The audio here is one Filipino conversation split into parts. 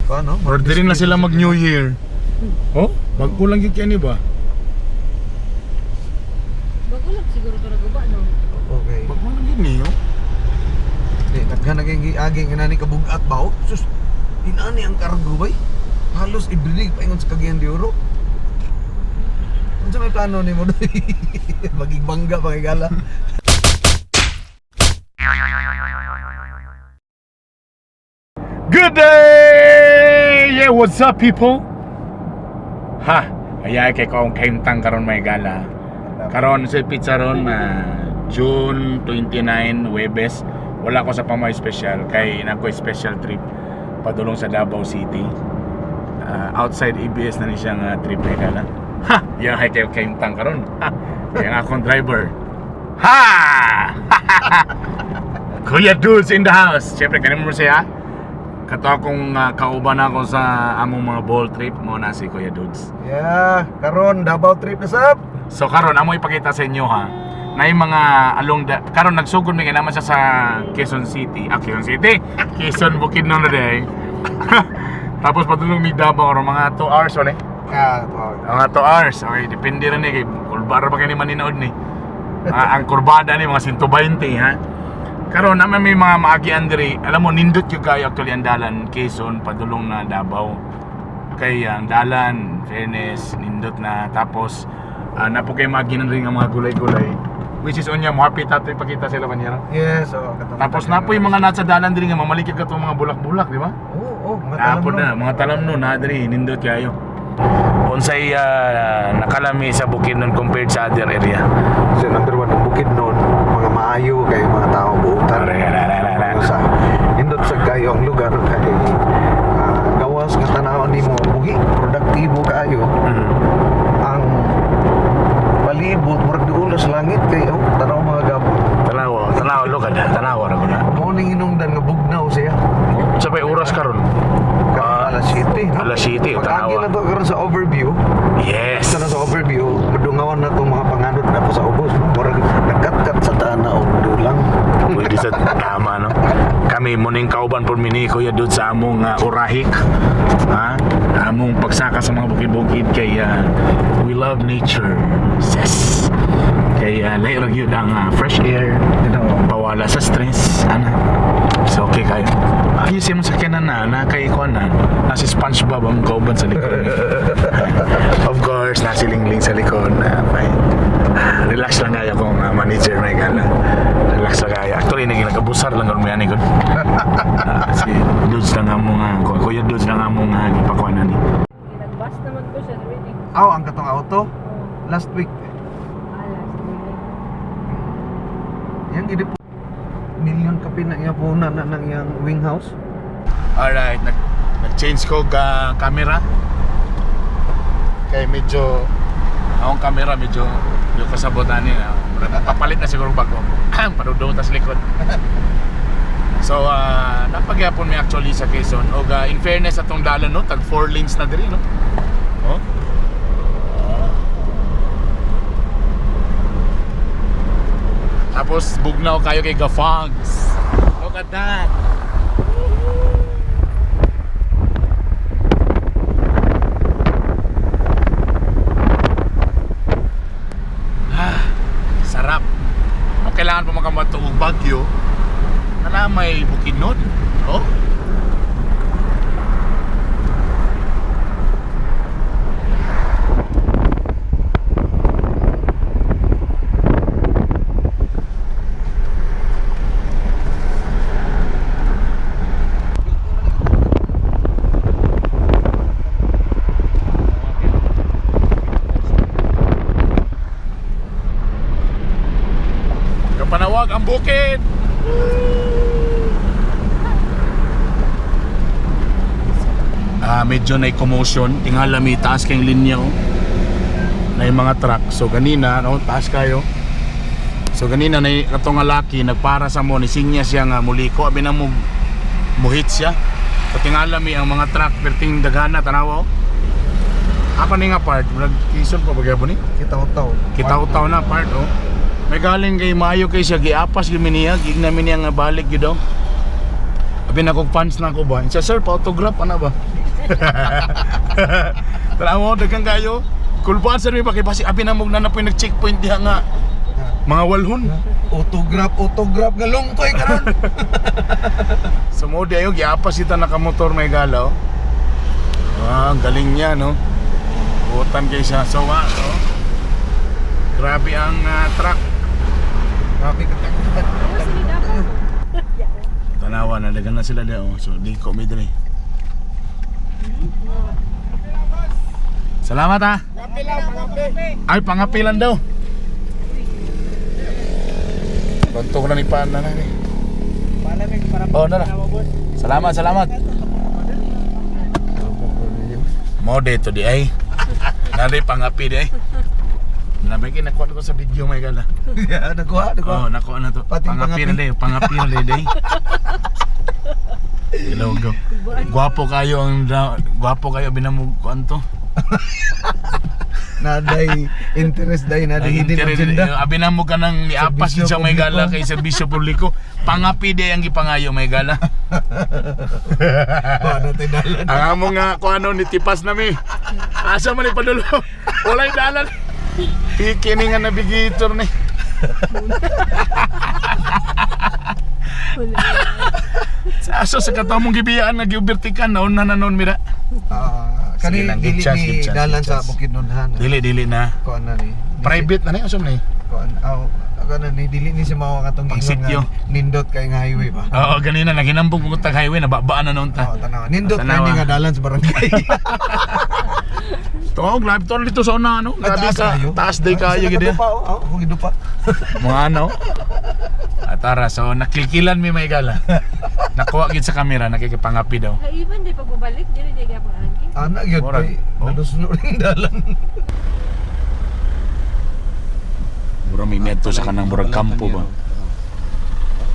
Ano? Ordering na sila mag New Year. Oh, magkulang yung kaya ba? Bagulag siguro ito naguba, no? Okay. Magkulang yun niyo. Di, naghanag yung aging inani kabugat ba? Oh, sus, inani ang kargo ba? Halos ibrilig pa ingon sa Cagayan de Oro. Ano sa may plano ni mo doy? Maging bangga pa kay gala. Good day! Yeah, what's up people? Ha, ayay kay kong kaimtang karon may gala. Karon sa pizza ron June 29, Webes. Wala ko sa pamay special kay nako special trip padulong sa Davao City. Outside ABS na ni siyang trip may gala. Ha, yang hay kay kaimtang karon. Ha, yang akong driver. Ha! Kuya Dudes in the house. Siyempre kanimo mo siya. Kato akong kauban ako sa among mga ball trip mo na si Kuya Dudes. Yeah, karon Davao trip na sab. So karon amo ipakita sa inyo ha. Na yung mga along the karon nagsugod mi naman siya sa Quezon City. Quezon City. Quezon Bukidnon na day. Tapos padulong mi Davao or mga 2 hours on mga 2 hours. Okay, depende rin kay kulbar pa kani maninood ni. Ang kurbada ni mga 120 ha. Karon naman may mga maagian diri. Alam mo nindot yung kayo actually ang dalan Quezon padulong na Davao. Kay ang dalan fairness nindot na tapos napo kay maagian rin ang mga gulay-gulay. Which is onya mo happy tato ipakita sila kanira. Yes, Tapos napo yung mga nasa dalan diri nga mamalikid ka tong mga bulak-bulak, di ba? Oo, mga talam Napo na mga talam no na diri nindot kayo. Unsay nakalami sa Bukidnon compared sa other area. So number 1 ang Bukidnon, mga maayo kay mga tao buutan. Sa indot sa kayo ang lugar kay gawas nga tanaw nimo buhi, produktibo kayo. Ang palibot murag duulo sa langit kay tanaw mga gabo. Tanaw lugad, tanaw ra guna. Mo ning hinungdan nga bugnaw siya. Sa may oras karon? Alas 7, no? Alas 7 o Pag-agi na to karon sa overview. Yes. Sa overview, madungawan na itong mga panganod na po sa ubos. Murag nagkat-kat sa tana o dulang. Pwede sa tama, no? Kami muning kauban po mini Kuya Dude sa among urahik. Among pagsaka sa mga bukid-bukid kay we love nature. Yes. Kay lairag yun ang fresh air. Bawala sa stress. So okay kayo. Ayos yung sakyanan na kay Kuan na si SpongeBob ang kauban sa likod. Of course, nasi Lingling sa likod. Fine. Relax lang kaya kung manager may gala. Relax lang kaya. Actually, nagkabusar lang kung may anigod. Si Dudes lang nga mong Kuya Dudes lang nga mong ipakuan na ni. Nag-bus naman ko siya, really. Ang katong auto? Last week. Last week. Yang gidi po. Milyon ka na iya po na ng iyang wing house. Alright, nag-change ko camera. Kaya medyo akong camera medyo kasabotan niya. Papalit na siguro bago. Parudo tas likod. So napagyapon mi actually sa Quezon. O in fairness atong dalan no, tag 4 lanes na diri no. Oh. Tapos bugnaw kayo kay Gafogs. Look at that. Sarap. Kailangan pa makamatuog Bagyo. Wala may Bukidnon. Oh. Panawag ang bukid. Medyo na commotion. Tingala may taas kayong linya na yung mga truck. So ganina taas kayo. So ganina na katong lalaki nagpara sa mo ni sinya siya nga muliko abi na mo muhit siya. So tingala mi ang mga truck perting dagana tanaw. Apa ni nga part? Nag-kison pa bagay ni? Kita-utaw na part May galing kay Mayo kay siya giapas gyud niya, gig namin niya nga balik gyud daw. Abi na kog fans na ko ba. Siya sir, pa-autograph ana ba? Tara mo, dagang kayo. Kulbaan sa rin ba kay basi abi na mong nanapoy nag-checkpoint diha nga mga walhon. Autograph nga lungkoy karon. Sa mo di ayo giapas ita nakamotor may galaw. Ah, galing niya no. Butan kay siya sawa no. Grabe ang truck. Grabe ka. Ano sila dapat? Tanawa na dagan na sila daw. So di ko may diri. Salamat ha. Ay pangapilan daw. Banto ko na ni Pana na ni. Oh, na. Salamat. Mode to di ay. Nari pangapi di ay. Nabi kinakuha ko sa video may gala. Ya, nakuha. Oh, nakuha na to. Pating Pangapi na di, pangapi na di. Hello, go. Gwapo kayo binamug kuan to. Naday interest day na Ay, hindi magenda. abi na mo ka nang niapas Serbisyo sa may gala publiko. kay serbisyo publiko. Pangapi di ang gipangayo may gala. Ba natin dalan. Ang amo nga kung ano nitipas na mi. Asa man ipadulo. Walay dalan. Ikini nga navigator ni. Aso sa katamong gibiyaan nga giubertikan naon na nanon mira. Kani Sige lang, dili give chance, ni give chance, dalan give sa chance. Bukidnonhan. Dili na. Kuan na ni. Private na ni asam ni. Kuan na ni dili ni si mao katong Pang ingon sityo. nga nindot kay nga highway ba. Oo, ganina naginambong kung tag highway nababaan na noon ta. Oo, tanawa. Nindot Tanawa. na ni nga dalan sa barangay. Tawag grabe to dito sa una ano. Grabe ka. kayo. Taas day kayo gid. Kung gidupa. Mga ano. Atara so nakilkilan mi may gala. Nakuha gid sa camera nakikipangapi daw. Ay, even di pagbabalik, dili di gyapon angkin. Ana gyud Murag. kay Oh. naduslo ring dalan. Mura may medto sa kanang murag kampo ba.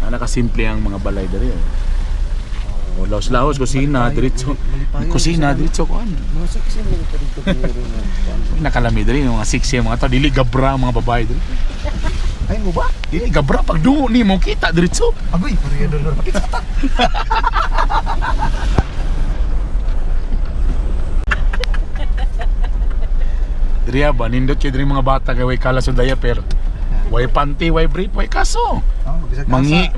Ana ka simple ang mga balay diri. Oh, laos-laos kusina diretso. Kusina diretso ko ano. Nakalami diri mga sexy mga tao dili gabra mga babae diri. Ay mo ba? Dili gabra pag dungo ni mo kita diretso. Agoy, pariya dolor. Diri ba nindot kay diri mga bata kay way kala sa diaper. Way panty, way brief, way kaso. Bisag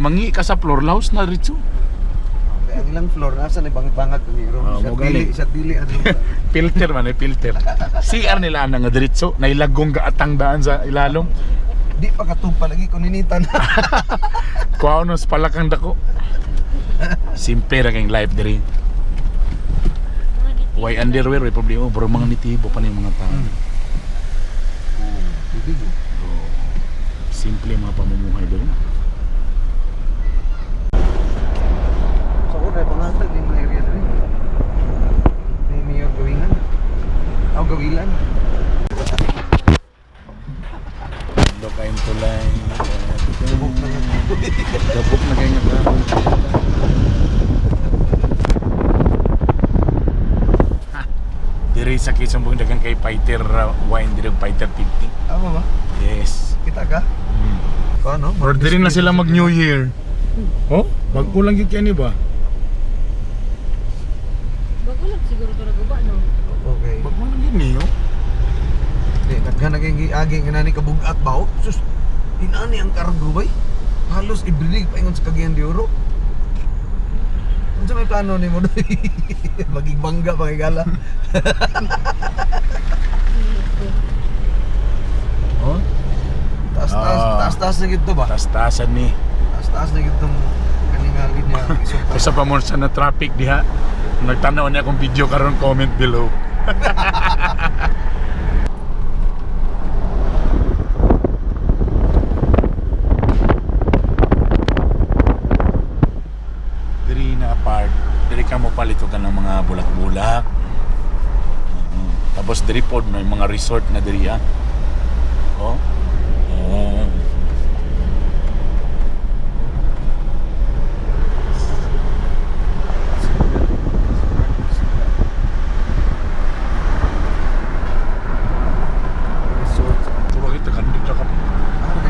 Mangi ka sa floor laos na diretso. ang ilang floor nasa ni bangag ni room. Ah, mo galing. Sa dili ano. Filter man ay filter. CR nila na nga diretso, nailagong gaatang daan sa ilalom. Di pa katupa lagi ko ninitan. Kuha no sa palakang dako. Simple ra kang life diri. Way underwear, way problema, bro mga nitibo pa ni mga tao. Simple mga pamumuhay diri. Sa una pangatag ni mga area diri. Ni Mayor Gawingan. Gawilan. Do kain tulay. Subok na yan. Gabok na kayo nga. Diri sa Quezon dagang kay fighter wine diri fighter 50. Amo ba? Yes. Kita ka? Ko ano? Or diri na sila mag New Year. Oh, magkulang gyud kay ni ba? Bago lang siguro to naguba, no? Okay. Magkulang gyud ni oh. Di nagka naging giagi nga nani kabugat ba? Oh, sus. Dinani ang kargo bay. Halos ibrig pa ingon sa Cagayan de Oro. Unsa may plano nimo doy? Maging bangga pa kay gala. Oh, Taas na gito ba? tas-tasan ni. Taas na gito kaningalin niya. Usa pa mo sa na traffic diha. Nagtanaw niya akong video karon comment below. Diri na part, diri ka mo palito ka ng mga bulak-bulak. Tapos diri pod may mga resort na diri ah. Oh. Oh. Puro kita kan dito ka.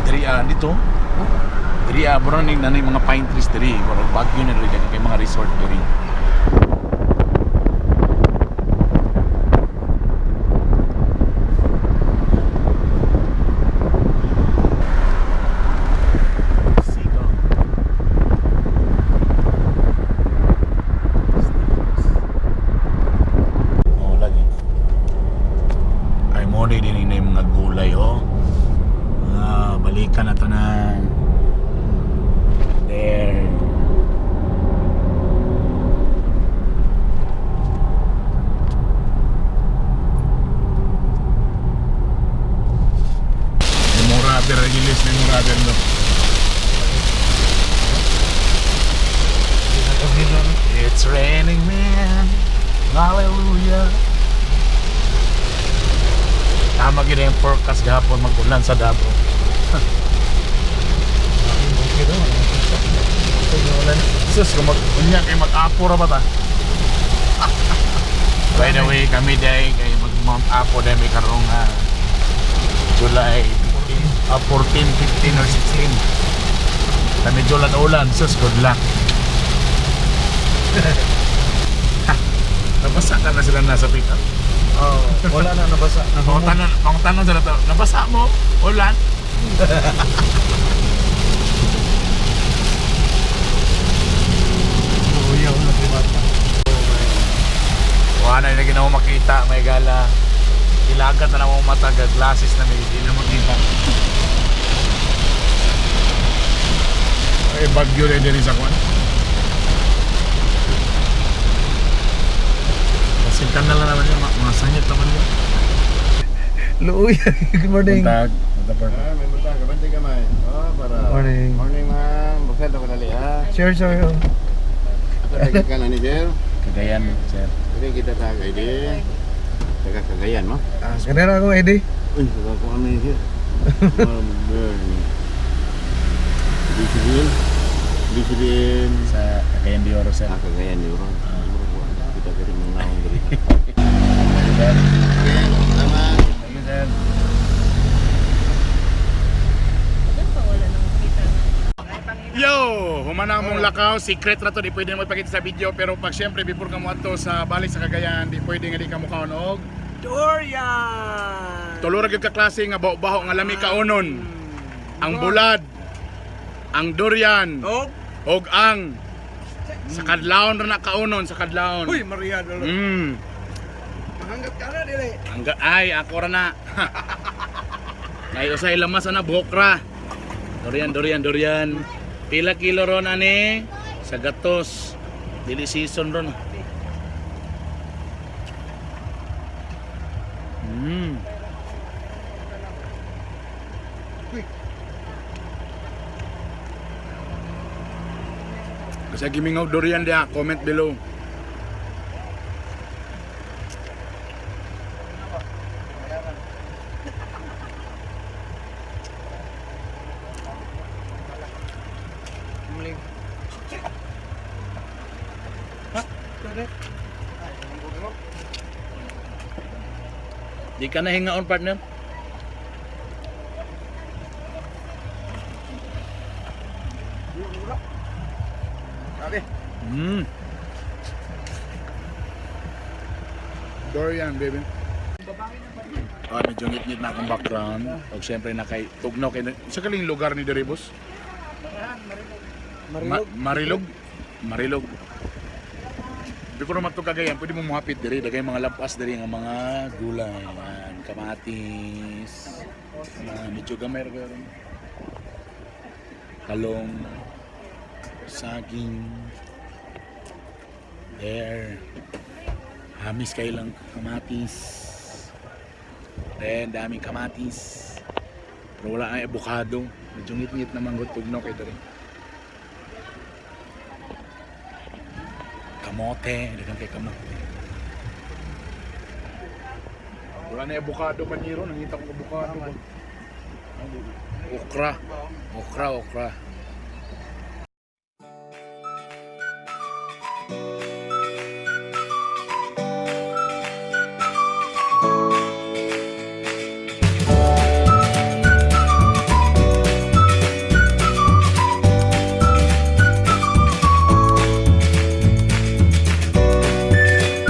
Diri dito. Diri burang ning nanay mga pine trees diri, murag bagyo na diri kay mga resort diri. Hallelujah. Tama gid yung forecast gahapon mag-ulan sa Davao. Sus, kung mag-unya kayo mag-apo ra ba ta? By the way, kami day kay mag-Mount Apo day may karong July 14, 15 or 16. Kami ulan-ulan, sus, good luck. Nabasa ka na sila nasa pick-up. Oh, wala na nabasa. Mga tanong sila to, nabasa mo? Ulan? Uyaw na si Mata. Wala na ginawa makita, may gala. Ilagat na naman mata, glasses na may hindi na makita. Ay, bagyo rin din sa kwan. Pasintan na lang naman yun, mga sanyit naman yun. Luuy, good morning. Buntag, buntag. May buntag, kabante ka may. Oh, para. Morning. Morning ma'am. Buksan ako dali ha. Sure, sure. Ako taga ka na ni sir. Kagayan, sir. Jadi kita tagay din. Taga Cagayan mo. Ah, kanera ako, Eddie. Uy, taga ko ano yun sir. Disipin. Sa Cagayan de Oro, sir. Cagayan di orang. Kita kirim naong dari. Sir. Salamat. Thank you, sir. Yan pa wala nang makita. Yo! Humana mong lakaw, secret na to, di pwede mo ipakita sa video, pero pag syempre before ka mo ato sa balik sa Cagayan, di pwede nga di ka mukha og Dorian! tulurag yung kaklase nga baho nga lami kaunon. Ang bulad, ang durian, og ang sa kadlawon ra na kaunon sa kadlawon. Uy, Maria, dolo. Mahanggat ka na, dili. Ay, ako ra na. Ay, usay lamas na bokra. Durian. Pila kilo ron ani? Sa gatos. Dili season ron. Kasi gimingaw durian dia, comment below. Di ka na hingaon, partner. Dorian, baby. Medyo ngit-ngit na akong background. O siyempre na kay Tugnaw kay sa kaling lugar ni Deribos. Marilog. Marilog. Di ko naman ito Cagayan, pwede mo muhapit diri, dagay mga lampas diri nga mga gulay, yan, kamatis, medyo gamay ra ron. Talong, saging, there, hamis kayo lang kamatis, then daming kamatis, pero wala ang avocado, medyo ngit-ngit naman Tugnaw kayo diri. Kamote, dagang kay kamote. Wala na avocado man hiro, nangita ko avocado. Okra.